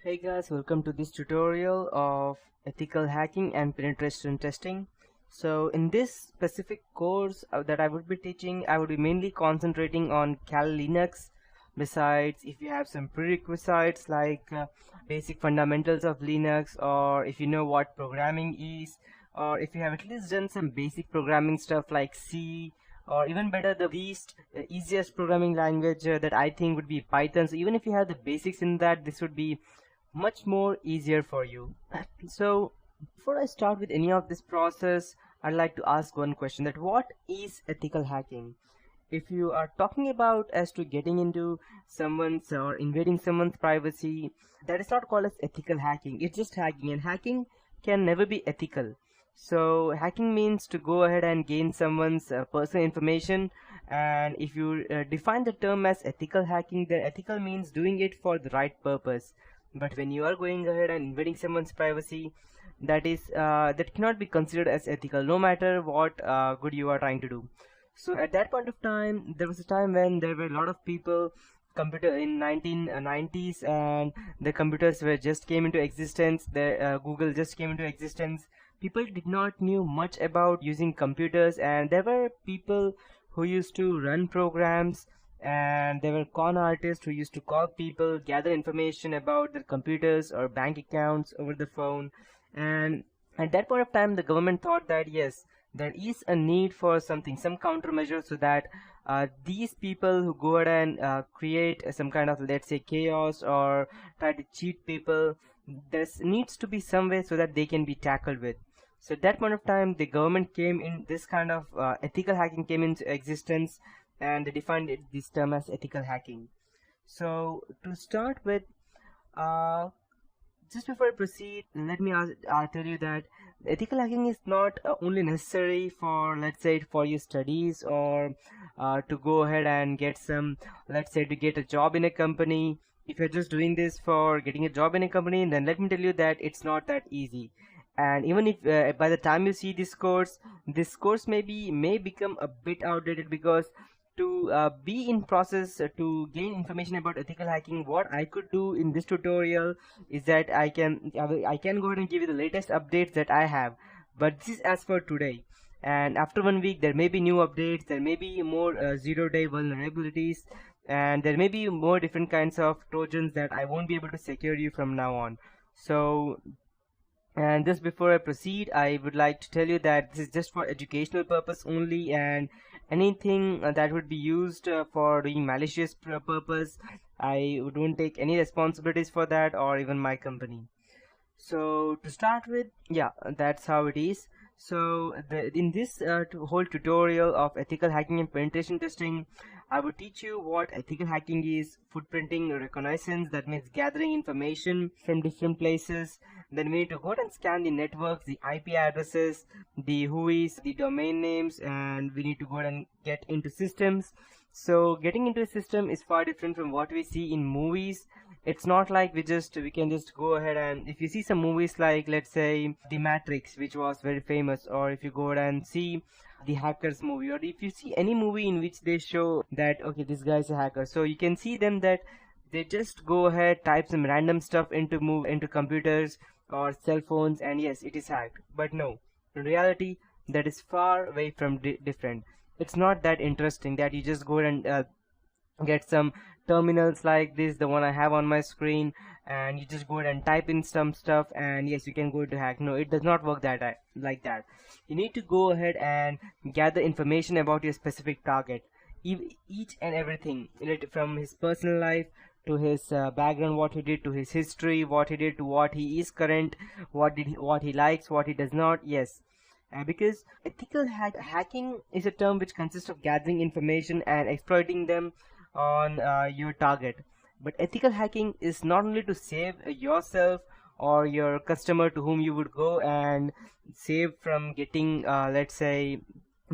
Hey guys, welcome to this tutorial of ethical hacking and penetration testing. So in this specific course that I would be teaching, I would be mainly concentrating on Kali Linux. Besides, if you have some prerequisites like basic fundamentals of Linux, or if you know what programming is, or if you have at least done some basic programming stuff like C, or even better, the least easiest programming language that I think would be Python. So even if you have the basics in that, this would be much more easier for you. So before I start with any of this process, I'd like to ask one question, that what is ethical hacking? If you are talking about as to getting into someone's or invading someone's privacy, that is not called as ethical hacking. It's just hacking, and hacking can never be ethical. So hacking means to go ahead and gain someone's personal information, and if you define the term as ethical hacking, then ethical means doing it for the right purpose. But when you are going ahead and invading someone's privacy, that cannot be considered as ethical, no matter what good you are trying to do. So at that point of time, there was a time when there were a lot of people computer in 1990s, and the computers were just came into existence. The Google just came into existence. People did not knew much about using computers, and there were people who used to run programs, and there were con artists who used to call people, gather information about their computers or bank accounts over the phone. And at that point of time, the government thought that yes, there is a need for something, some countermeasure, so that these people who go ahead and create some kind of, let's say, chaos or try to cheat people, there needs to be some way so that they can be tackled with. So at that point of time, the government came in, this kind of ethical hacking came into existence, and they defined this term as ethical hacking. So to start with, uh, just before I proceed, let me tell you that ethical hacking is not only necessary for, let's say, for your studies, or to go ahead and get some, let's say, to get a job in a company. If you're just doing this for getting a job in a company, then let me tell you that it's not that easy. And even if by the time you see this course may become a bit outdated, because to be in process to gain information about ethical hacking, what I could do in this tutorial is that I can go ahead and give you the latest updates that I have, but this is as for today. And after 1 week, there may be new updates, there may be more zero-day vulnerabilities, and there may be more different kinds of trojans that I won't be able to secure you from now on. So, and just before I proceed, I would like to tell you that this is just for educational purpose only, and anything that would be used for doing malicious purpose, I won't take any responsibilities for that, or even my company. So to start with, yeah, that's how it is. So in this whole tutorial of ethical hacking and penetration testing, I will teach you what ethical hacking is, footprinting reconnaissance, that means gathering information from different places. Then we need to go ahead and scan the networks, the IP addresses, the WHOIS, the domain names, and we need to go ahead and get into systems. So getting into a system is far different from what we see in movies. It's not like we can just go ahead, and if you see some movies like, let's say, The Matrix, which was very famous, or if you go ahead and see the Hackers movie, or if you see any movie in which they show that okay, this guy is a hacker, so you can see them that they just go ahead, type some random stuff into computers or cell phones, and yes, it is hacked. But no, in reality, that is far away from different. It's not that interesting that you just go and get some terminals like this, the one I have on my screen, and you just go ahead and type in some stuff, and yes, you can go to hack. No, it does not work like that. You need to go ahead and gather information about your specific target, each and everything related, from his personal life to his background, what he did, to his history, what he did, to what he is current, what he likes, what he does not. Yes, because ethical hacking is a term which consists of gathering information and exploiting them on your target. But ethical hacking is not only to save yourself or your customer to whom you would go and save from getting, let's say,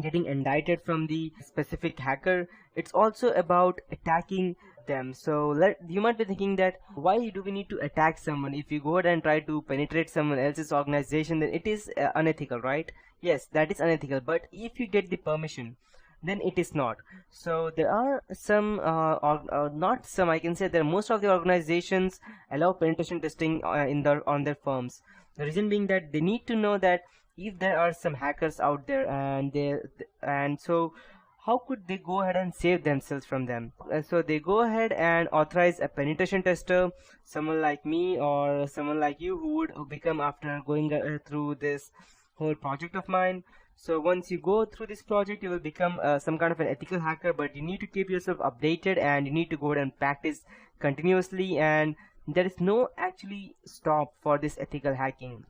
getting indicted from the specific hacker. It's also about attacking them. So you might be thinking that why do we need to attack someone? If you go ahead and try to penetrate someone else's organization, then it is unethical, right? Yes, that is unethical. But if you get the permission, then it is not. So there are some, not some, I can say that most of the organizations allow penetration testing in their on their firms. The reason being that they need to know that if there are some hackers out there, and so how could they go ahead and save themselves from them? So they go ahead and authorize a penetration tester, someone like me or someone like you who would become after going through this whole project of mine. So once you go through this project, you will become some kind of an ethical hacker, but you need to keep yourself updated and you need to go ahead and practice continuously, and there is no actually stop for this ethical hacking.